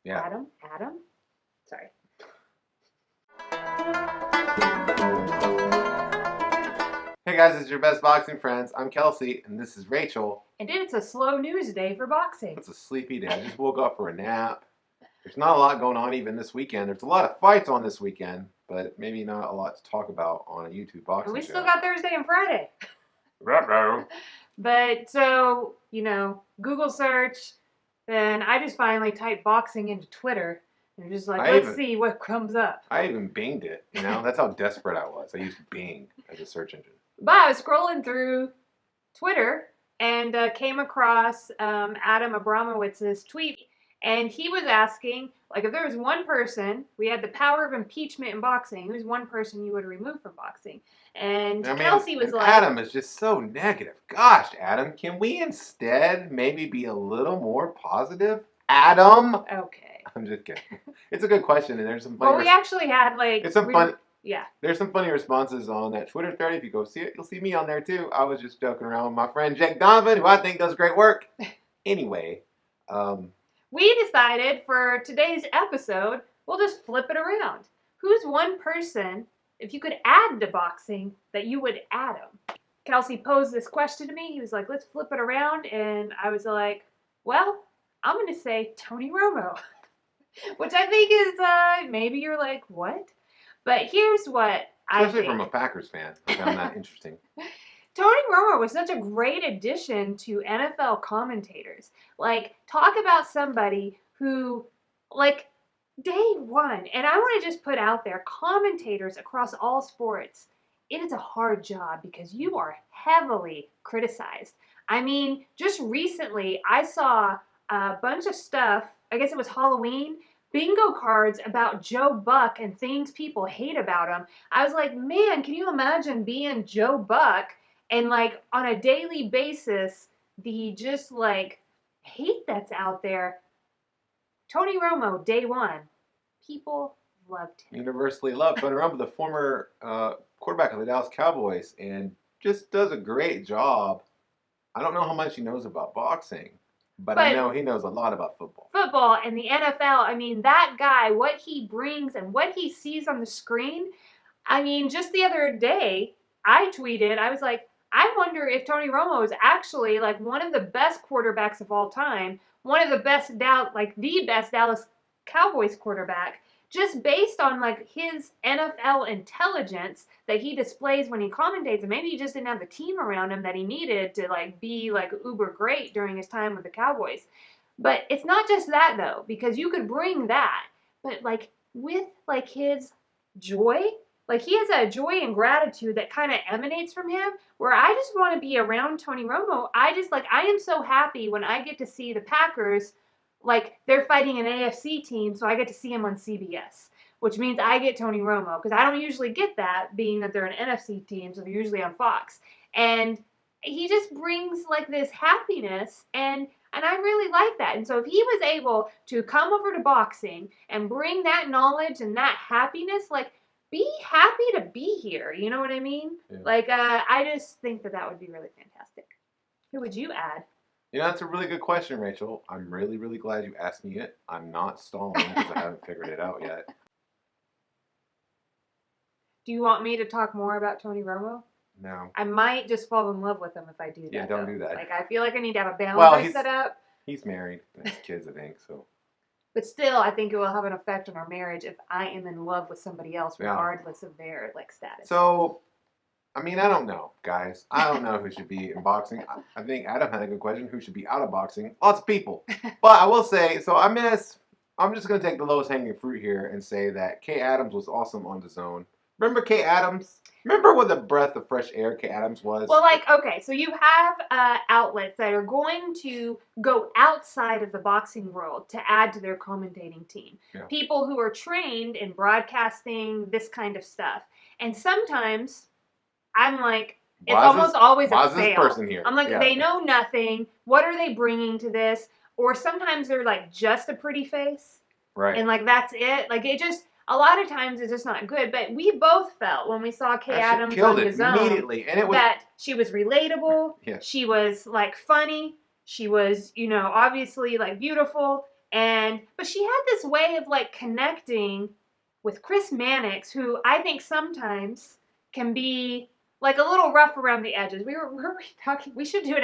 Yeah. Adam? Sorry. Hey guys, it's your best boxing friends. I'm Kelsey, and this is Rachel. And it's a slow news day for boxing. It's a sleepy day. I just woke up for a nap. There's not a lot going on even this weekend. There's a lot of fights on this weekend, but maybe not a lot to talk about on a YouTube boxing And we show. still got Thursday and Friday. Ruh-roh. But so, Google search, then I just finally typed boxing into Twitter. And just like, let's see what comes up. I even Binged it, That's how desperate I was. I used Bing as a search engine. But I was scrolling through Twitter and came across Adam Abramowitz's tweet. And he was asking, like, if there was one person, we had the power of impeachment in boxing, who's one person you would remove from boxing? And Kelsey was like... Adam is just so negative. Gosh, Adam, can we instead maybe be a little more positive? Adam? Okay. I'm just kidding. It's a good question, and there's some funny... Well, we actually had, like... It's some fun... Yeah. There's some funny responses on that Twitter thread. If you go see it, you'll see me on there, too. I was just joking around with my friend Jake Donovan, who I think does great work. Anyway, we decided for today's episode, we'll just flip it around. Who's one person, if you could add to boxing, that you would add him? Kelsey posed this question to me. He was like, let's flip it around. And I was like, well, I'm going to say Tony Romo. Which I think is, maybe you're like, what? But here's what I think. Especially from a Packers fan. I found that interesting. Tony Romo was such a great addition to NFL commentators. Like, talk about somebody who, like, day one, and I want to just put out there, commentators across all sports, it is a hard job because you are heavily criticized. I mean, just recently, I saw a bunch of stuff, I guess it was Halloween, bingo cards about Joe Buck and things people hate about him. I was like, man, can you imagine being Joe Buck and, like, on a daily basis, the just, like, hate that's out there? Tony Romo, day one, people loved him. Universally loved. Tony Romo, the former quarterback of the Dallas Cowboys, and just does a great job. I don't know how much he knows about boxing. But I know he knows a lot about football. Football and the NFL, I mean, that guy, what he brings and what he sees on the screen, I mean, just the other day, I tweeted, I was like, I wonder if Tony Romo is actually, like, one of the best quarterbacks of all time, one of the best, the best Dallas Cowboys quarterback, just based on, like, his NFL intelligence that he displays when he commentates. And maybe he just didn't have the team around him that he needed to, like, be, like, uber great during his time with the Cowboys. But it's not just that, though, because you could bring that, but, like, with, like, his joy, like, he has a joy and gratitude that kind of emanates from him, where I just want to be around Tony Romo. I am so happy when I get to see the Packers, like, they're fighting an AFC team, so I get to see him on CBS, which means I get Tony Romo, because I don't usually get that, being that they're an NFC team, so they're usually on Fox. And he just brings, like, this happiness, and I really like that. And so if he was able to come over to boxing and bring that knowledge and that happiness, like, be happy to be here, you know what I mean? Yeah. Like, I just think that would be really fantastic. Who would you add? That's a really good question, Rachel. I'm really, really glad you asked me it. I'm not stalling because I haven't figured it out yet. Do you want me to talk more about Tony Romo? No. I might just fall in love with him if I do that. Yeah, don't do that. Like, I feel like I need to have a boundary set up. He's married and has kids, I think, so. But still, I think it will have an effect on our marriage if I am in love with somebody else, regardless of their, like, status. So, I mean, I don't know, guys. I don't know who should be in boxing. I think Adam had a good question. Who should be out of boxing? Lots of people. But I will say, I'm just going to take the lowest hanging fruit here and say that Kay Adams was awesome on DAZN. Remember Kay Adams? Remember what a breath of fresh air Kay Adams was? Well, like, okay, so you have outlets that are going to go outside of the boxing world to add to their commentating team. Yeah. People who are trained in broadcasting, this kind of stuff. And sometimes I'm like, it's almost always a fail. Person here. I'm like, they know nothing. What are they bringing to this? Or sometimes they're like just a pretty face. Right. And like, that's it. Like, it just... A lot of times it's just not good, but we both felt when we saw Kay Adams on DAZN immediately, and it was that she was relatable. Yeah. She was, like, funny. She was, obviously, like, beautiful, But she had this way of like connecting with Chris Mannix, who I think sometimes can be like a little rough around the edges. We were talking. We should do an